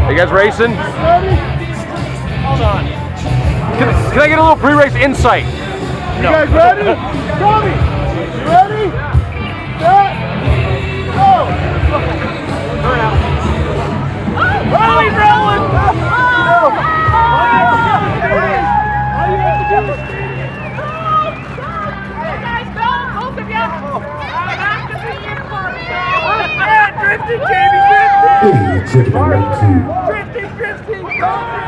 You guys racing? Hold on. Can I get a little pre-race insight? You guys ready? Tommy, you ready? Set, go! Oh, he's rolling! All you have to do is speed it. You guys go, both of you. Back to the uniform. Yeah, drifting, Jamie, drifting! Chicken 2. Drifting, drifting!